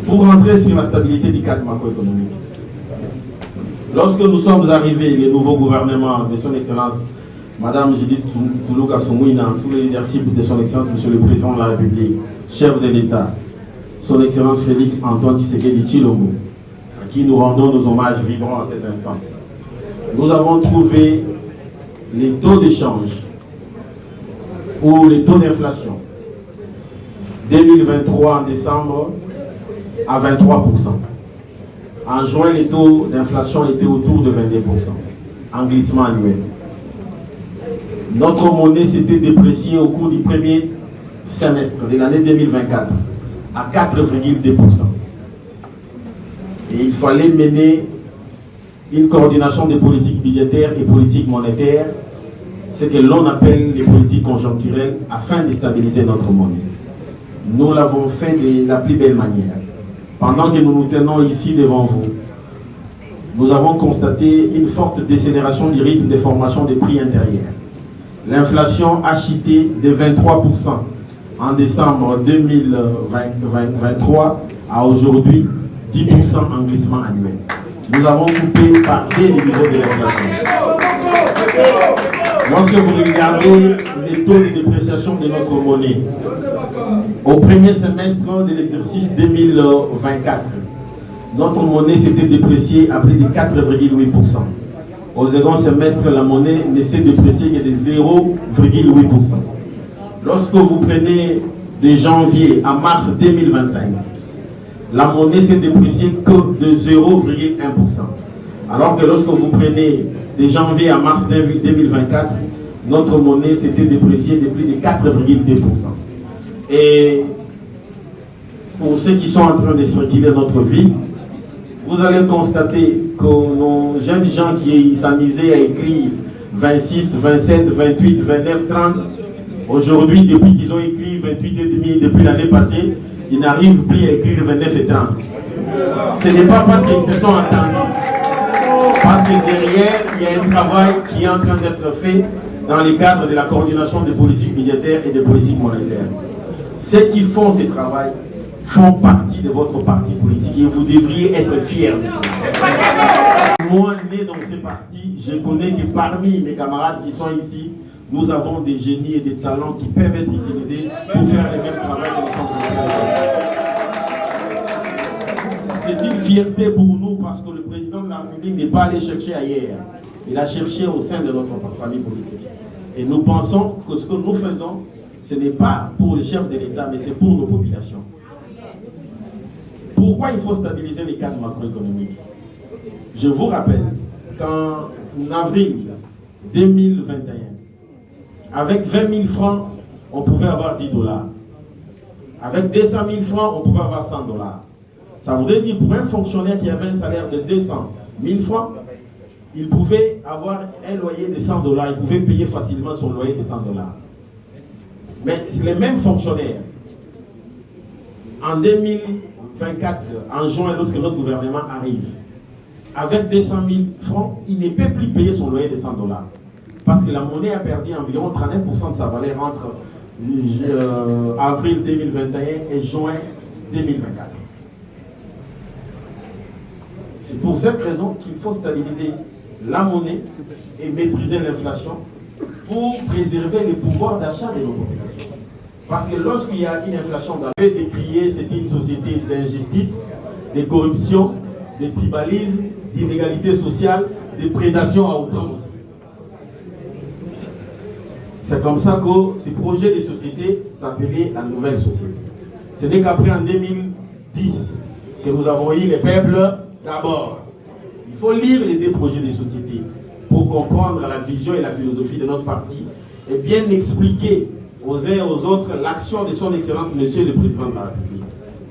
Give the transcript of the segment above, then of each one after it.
Pour rentrer sur la stabilité du cadre macroéconomique, lorsque nous sommes arrivés, les nouveaux gouvernements de son Excellence, Madame Judith Toulouka Soumouina, sous le leadership de son Excellence, Monsieur le Président de la République, chef de l'État, son Excellence Félix Antoine Tshisekedi Tshilombo, à qui nous rendons nos hommages vibrants à cet instant, nous avons trouvé les taux d'échange ou les taux d'inflation 2023 en décembre à 23%. En juin, les taux d'inflation étaient autour de 22%, en glissement annuel. Notre monnaie s'était dépréciée au cours du premier semestre de l'année 2024 à 4,2%. Et il fallait mener une coordination des politiques budgétaires et politiques monétaires, ce que l'on appelle les politiques conjoncturelles, afin de stabiliser notre monnaie. Nous l'avons fait de la plus belle manière. Pendant que nous nous tenons ici devant vous, nous avons constaté une forte décélération du rythme de formation des prix intérieurs. L'inflation a chuté de 23% en décembre 2023 à aujourd'hui 10% en glissement annuel. Nous avons coupé par deux les niveaux de l'inflation. Lorsque vous regardez les taux de dépréciation de notre monnaie, au premier semestre de l'exercice 2024, notre monnaie s'était dépréciée à plus de 4,8%. Au second semestre, la monnaie ne s'est dépréciée que de 0,8%. Lorsque vous prenez de janvier à mars 2025, la monnaie s'est dépréciée que de 0,1%. Alors que lorsque vous prenez de janvier à mars 2024, notre monnaie s'était dépréciée de plus de 4,2%. Et pour ceux qui sont en train de circuler notre vie, vous allez constater que nos jeunes gens qui s'amusaient à écrire 26, 27, 28, 29, 30, aujourd'hui, depuis qu'ils ont écrit 28 et demi, depuis l'année passée, ils n'arrivent plus à écrire 29 et 30. Ce n'est pas parce qu'ils se sont entendus. Parce que derrière, il y a un travail qui est en train d'être fait dans le cadre de la coordination des politiques budgétaires et des politiques monétaires. Ceux qui font ce travail font partie de votre parti politique et vous devriez être fiers de ça. Moi, né dans ce parti, je connais que parmi mes camarades qui sont ici, nous avons des génies et des talents qui peuvent être utilisés pour faire le même travail que nous sommes en train de faire. C'est une fierté pour nous parce que le président de la République n'est pas allé chercher ailleurs. Il a cherché au sein de notre famille politique. Et nous pensons que ce que nous faisons, ce n'est pas pour les chefs de l'État, mais c'est pour nos populations. Pourquoi il faut stabiliser les cadres macroéconomiques? Je vous rappelle qu'en avril 2021, avec 20 000 francs, on pouvait avoir 10 $. Avec 200 000 francs, on pouvait avoir 100 $. Ça voudrait dire pour un fonctionnaire qui avait un salaire de 200 000 francs, il pouvait avoir un loyer de 100 $. Il pouvait payer facilement son loyer de 100 $. Mais c'est les mêmes fonctionnaires. En 2024, en juin, lorsque notre gouvernement arrive, avec 200 000 francs, il ne peut plus payer son loyer de 100 $. Parce que la monnaie a perdu environ 39% de sa valeur entre avril 2021 et juin 2024. C'est pour cette raison qu'il faut stabiliser la monnaie et maîtriser l'inflation pour préserver le pouvoir d'achat de nos populations. Parce que lorsqu'il y a une inflation, on avait décrié, c'est une société d'injustice, de corruption, de tribalisme, d'inégalité sociale, de prédation à outrance. C'est comme ça que ce projet de société s'appelait la nouvelle société. Ce n'est qu'après en 2010 que nous avons eu les peuples d'abord. Il faut lire les deux projets de société pour comprendre la vision et la philosophie de notre parti et bien expliquer aux uns et aux autres l'action de son Excellence, Monsieur le Président de la République.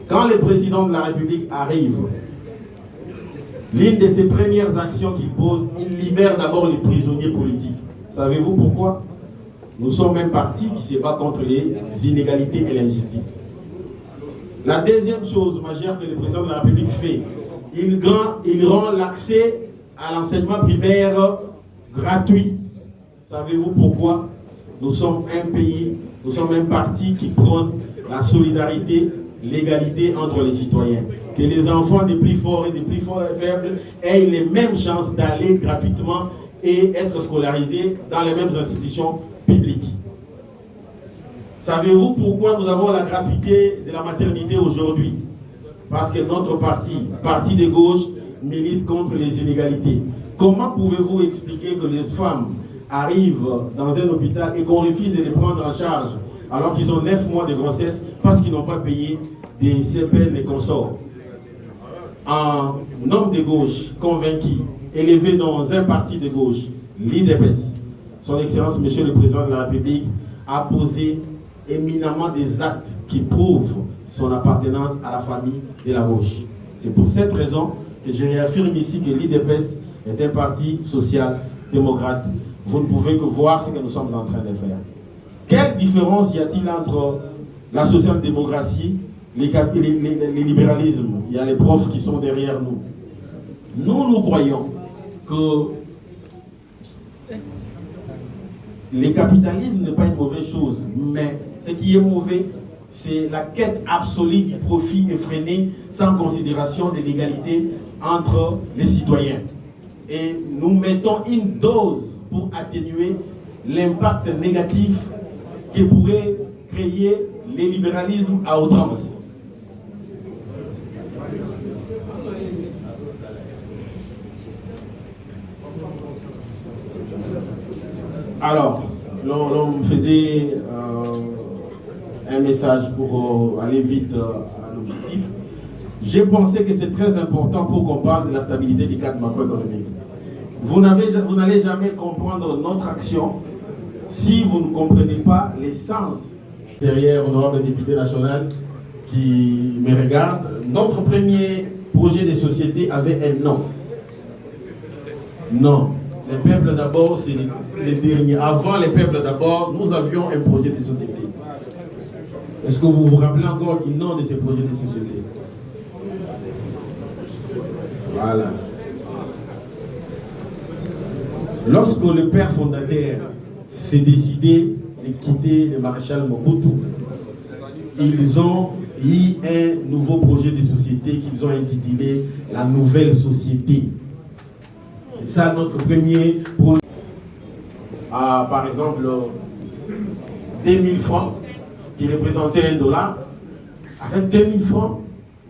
Quand le Président de la République arrive, l'une de ses premières actions qu'il pose, il libère d'abord les prisonniers politiques. Savez-vous pourquoi? Nous sommes un parti qui se bat contre les inégalités et l'injustice. La deuxième chose majeure que le Président de la République fait, il rend l'accès à l'enseignement primaire gratuit. Savez-vous pourquoi? Nous sommes un pays, nous sommes un parti qui prône la solidarité l'égalité entre les citoyens. Que les enfants des plus forts et des plus faibles aient les mêmes chances d'aller gratuitement et être scolarisés dans les mêmes institutions publiques. Savez-vous pourquoi nous avons la gratuité de la maternité aujourd'hui? Parce que notre parti de gauche, milite contre les inégalités. Comment pouvez-vous expliquer que les femmes arrivent dans un hôpital et qu'on refuse de les prendre en charge alors qu'ils ont 9 mois de grossesse parce qu'ils n'ont pas payé des CPN et consorts? Un homme de gauche convaincu, élevé dans un parti de gauche, l'IDPS, son Excellence, Monsieur le Président de la République, a posé éminemment des actes qui prouvent son appartenance à la famille de la gauche. C'est pour cette raison que je réaffirme ici que l'IDPS est un parti social-démocrate. Vous ne pouvez que voir ce que nous sommes en train de faire. Quelle différence y a-t-il entre la social-démocratie, les libéralismes? Il y a les profs qui sont derrière nous. Nous croyons que le capitalisme n'est pas une mauvaise chose, mais ce qui est mauvais, c'est la quête absolue du profit effréné sans considération de l'égalité entre les citoyens. Et nous mettons une dose pour atténuer l'impact négatif que pourrait créer les libéralismes à outrance. Alors, l'on me faisait un message pour aller vite à l'objectif. J'ai pensé que c'est très important pour qu'on parle de la stabilité du cadre macroéconomique. Vous n'allez jamais comprendre notre action si vous ne comprenez pas l'essence. Derrière, honorable député national qui me regarde, notre premier projet de société avait un nom. Non. Les peuples d'abord, c'est les derniers. Avant les peuples d'abord, nous avions un projet de société. Est-ce que vous vous rappelez encore du nom de ces projets de société? Voilà. Lorsque le père fondateur s'est décidé de quitter le maréchal Mobutu, ils ont eu un nouveau projet de société qu'ils ont intitulé la nouvelle société. C'est ça notre premier projet. Par exemple, 2000 francs qui représentait $1. Avec 2000 francs,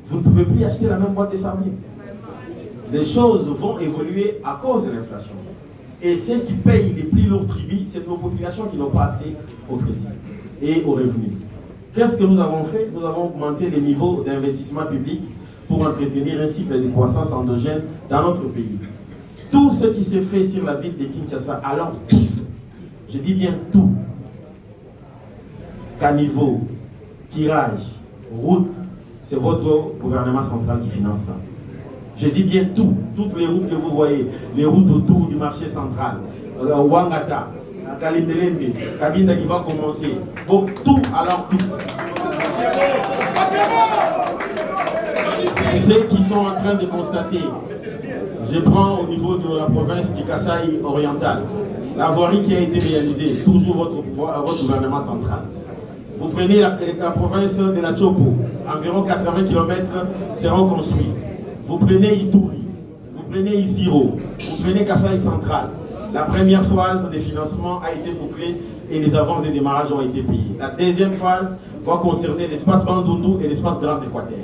vous ne pouvez plus acheter la même boîte de sardines. Les choses vont évoluer à cause de l'inflation. Et ceux qui payent les plus lourds tributs, c'est nos populations qui n'ont pas accès au crédit et aux revenus. Qu'est-ce que nous avons fait? Nous avons augmenté les niveaux d'investissement public pour entretenir un cycle de croissance endogène dans notre pays. Tout ce qui s'est fait sur la ville de Kinshasa, alors tout, je dis bien tout, caniveau, tirage, route, c'est votre gouvernement central qui finance ça. Je dis bien tout, toutes les routes que vous voyez, les routes autour du marché central, Wangata, Kalimbelembe, Kabinda qui va commencer, donc tout, alors tout. Ceux qui sont en train de constater, je prends au niveau de la province du Kasaï oriental, la voirie qui a été réalisée, toujours votre gouvernement central. Vous prenez la province de la Chopo, environ 80 km seront construits. Vous prenez Ituri, vous prenez Isiro, vous prenez Kasaï central. La première phase de financement a été bouclée et les avances de démarrage ont été payées. La deuxième phase va concerner l'espace Bandundu et l'espace Grand Équateur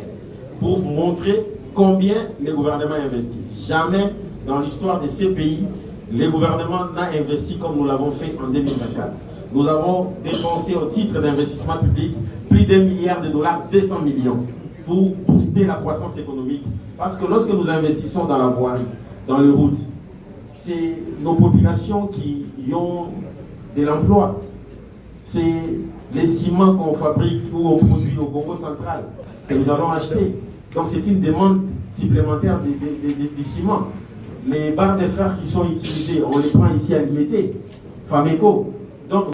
pour montrer combien le gouvernement investit. Jamais dans l'histoire de ces pays, le gouvernement n'a investi comme nous l'avons fait en 2024. Nous avons dépensé au titre d'investissement public plus d'$1 milliard, 200 millions, pour booster la croissance économique. Parce que lorsque nous investissons dans la voirie, dans les routes, c'est nos populations qui ont de l'emploi. C'est les ciments qu'on fabrique ou on produit au Congo central que nous allons acheter. Donc c'est une demande supplémentaire de ciment. Les barres de fer qui sont utilisées, on les prend ici à l'IMT, Fameco. Donc